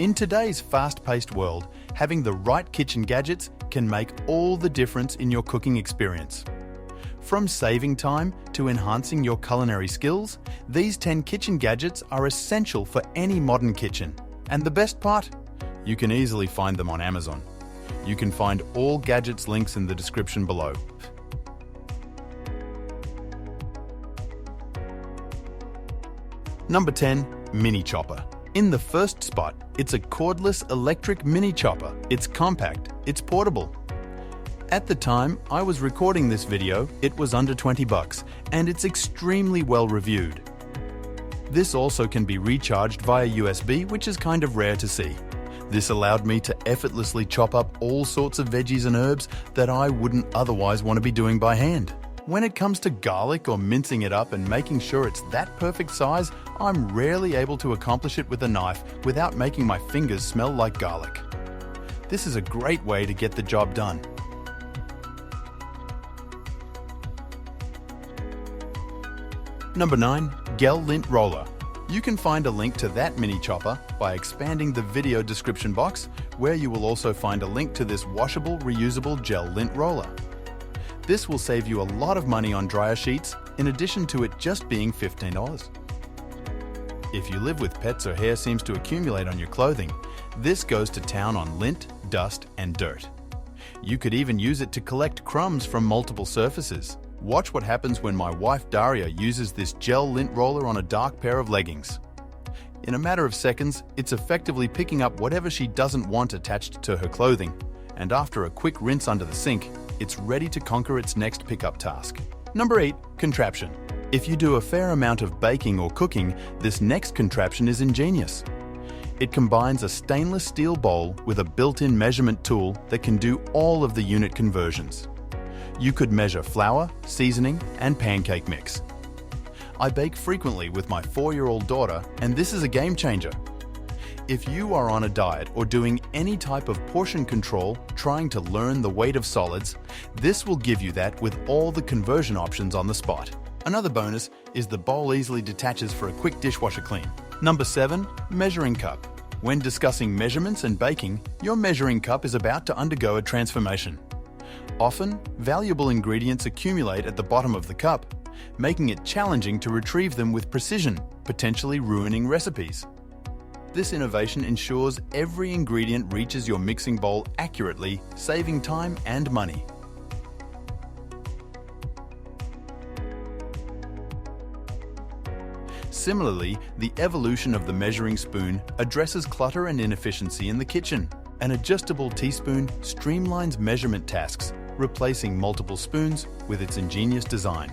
In today's fast-paced world, having the right kitchen gadgets can make all the difference in your cooking experience. From saving time to enhancing your culinary skills, these 10 kitchen gadgets are essential for any modern kitchen. And the best part? You can easily find them on Amazon. You can find all gadgets links in the description below. Number 10. Mini Chopper. In the first spot, it's a cordless electric mini chopper. It's compact, it's portable. At the time I was recording this video, it was under $20 and it's extremely well reviewed. This also can be recharged via USB, which is kind of rare to see. This allowed me to effortlessly chop up all sorts of veggies and herbs that I wouldn't otherwise want to be doing by hand. When it comes to garlic or mincing it up and making sure it's that perfect size, I'm rarely able to accomplish it with a knife without making my fingers smell like garlic. This is a great way to get the job done. Number 9. Gel Lint Roller. You can find a link to that mini chopper by expanding the video description box, where you will also find a link to this washable, reusable gel lint roller. This will save you a lot of money on dryer sheets, in addition to it just being $15. If you live with pets or hair seems to accumulate on your clothing, this goes to town on lint, dust, and dirt. You could even use it to collect crumbs from multiple surfaces. Watch what happens when my wife Daria uses this gel lint roller on a dark pair of leggings. In a matter of seconds, it's effectively picking up whatever she doesn't want attached to her clothing, and after a quick rinse under the sink, it's ready to conquer its next pickup task. Number 8. Contraption. If you do a fair amount of baking or cooking, this next contraption is ingenious. It combines a stainless steel bowl with a built-in measurement tool that can do all of the unit conversions. You could measure flour, seasoning, and pancake mix. I bake frequently with my 4-year-old daughter, and this is a game changer. If you are on a diet or doing any type of portion control, trying to learn the weight of solids, this will give you that with all the conversion options on the spot. Another bonus is the bowl easily detaches for a quick dishwasher clean. Number 7. Measuring cup. When discussing measurements and baking, your measuring cup is about to undergo a transformation. Often, valuable ingredients accumulate at the bottom of the cup, making it challenging to retrieve them with precision, potentially ruining recipes. This innovation ensures every ingredient reaches your mixing bowl accurately, saving time and money. Similarly, the evolution of the measuring spoon addresses clutter and inefficiency in the kitchen. An adjustable teaspoon streamlines measurement tasks, replacing multiple spoons with its ingenious design.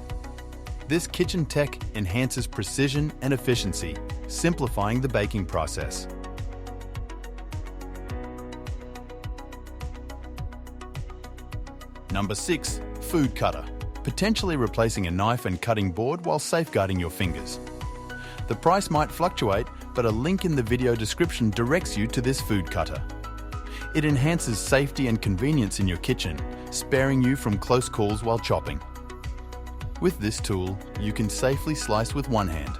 This kitchen tech enhances precision and efficiency, simplifying the baking process. Number 6. Food cutter. Potentially replacing a knife and cutting board while safeguarding your fingers. The price might fluctuate, but a link in the video description directs you to this food cutter. It enhances safety and convenience in your kitchen, sparing you from close calls while chopping. With this tool, you can safely slice with one hand,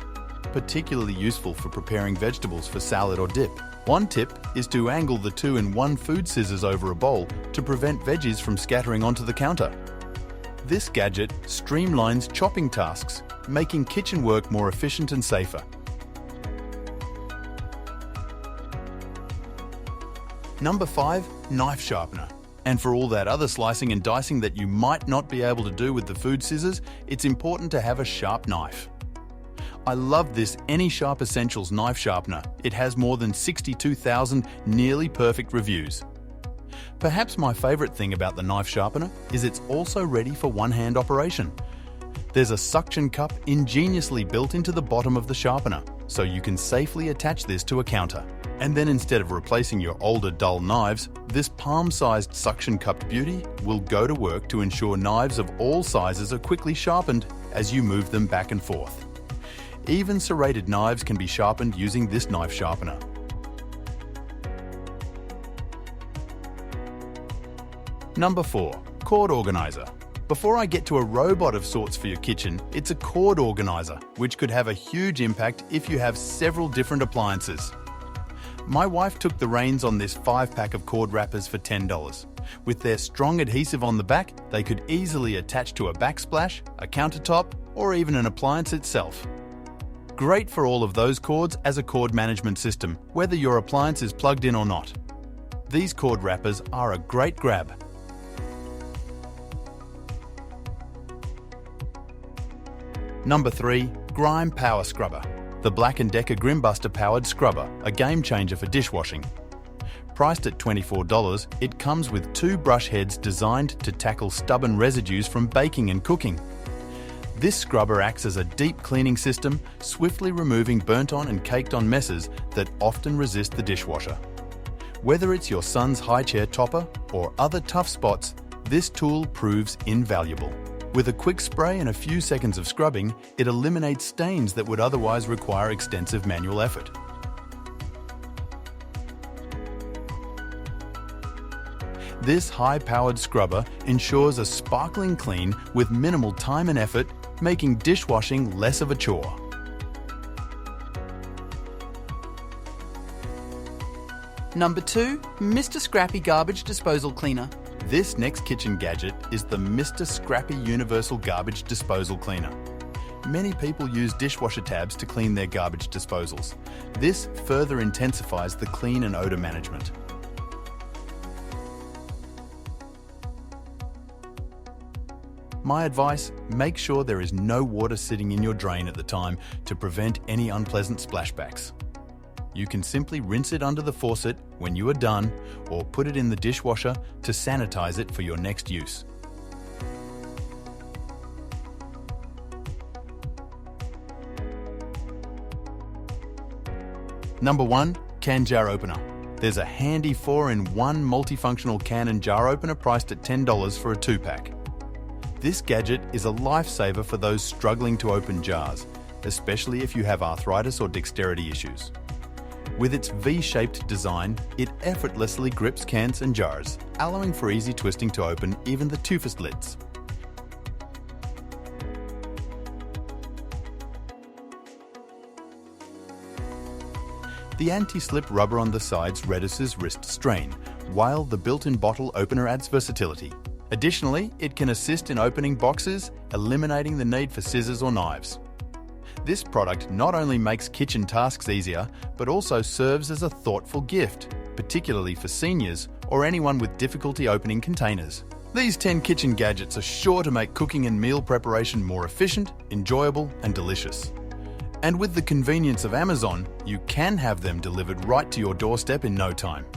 particularly useful for preparing vegetables for salad or dip. One tip is to angle the 2-in-1 food scissors over a bowl to prevent veggies from scattering onto the counter. This gadget streamlines chopping tasks, making kitchen work more efficient and safer. Number 5. Knife sharpener. And for all that other slicing and dicing that you might not be able to do with the food scissors, it's important to have a sharp knife. I love this Any Sharp Essentials knife sharpener. It has more than 62,000 nearly perfect reviews. Perhaps my favorite thing about the knife sharpener is it's also ready for one-hand operation. There's a suction cup ingeniously built into the bottom of the sharpener, so you can safely attach this to a counter. And then instead of replacing your older dull knives, this palm-sized suction-cupped beauty will go to work to ensure knives of all sizes are quickly sharpened as you move them back and forth. Even serrated knives can be sharpened using this knife sharpener. Number 4. Cord organizer. Before I get to a robot of sorts for your kitchen, it's a cord organizer, which could have a huge impact if you have several different appliances. My wife took the reins on this 5-pack of cord wrappers for $10. With their strong adhesive on the back, they could easily attach to a backsplash, a countertop, or even an appliance itself. Great for all of those cords as a cord management system, whether your appliance is plugged in or not. These cord wrappers are a great grab. Number 3. Grime Power Scrubber. The Black & Decker Grimbuster powered scrubber, a game changer for dishwashing. Priced at $24, it comes with 2 brush heads designed to tackle stubborn residues from baking and cooking. This scrubber acts as a deep cleaning system, swiftly removing burnt-on and caked-on messes that often resist the dishwasher. Whether it's your son's high chair topper or other tough spots, this tool proves invaluable. With a quick spray and a few seconds of scrubbing, it eliminates stains that would otherwise require extensive manual effort. This high-powered scrubber ensures a sparkling clean with minimal time and effort, making dishwashing less of a chore. Number 2. Mr. Scrappy Garbage Disposal Cleaner. This next kitchen gadget is the Mr. Scrappy Universal Garbage Disposal Cleaner. Many people use dishwasher tabs to clean their garbage disposals. This further intensifies the clean and odor management. My advice, make sure there is no water sitting in your drain at the time to prevent any unpleasant splashbacks. You can simply rinse it under the faucet when you are done, or put it in the dishwasher to sanitize it for your next use. Number 1. Can Jar Opener. There's a handy 4-in-1 multifunctional can and jar opener priced at $10 for a 2-pack. This gadget is a lifesaver for those struggling to open jars, especially if you have arthritis or dexterity issues. With its V-shaped design, it effortlessly grips cans and jars, allowing for easy twisting to open even the toughest lids. The anti-slip rubber on the sides reduces wrist strain, while the built-in bottle opener adds versatility. Additionally, it can assist in opening boxes, eliminating the need for scissors or knives. This product not only makes kitchen tasks easier, but also serves as a thoughtful gift, particularly for seniors or anyone with difficulty opening containers. These 10 kitchen gadgets are sure to make cooking and meal preparation more efficient, enjoyable, and delicious. And with the convenience of Amazon, you can have them delivered right to your doorstep in no time.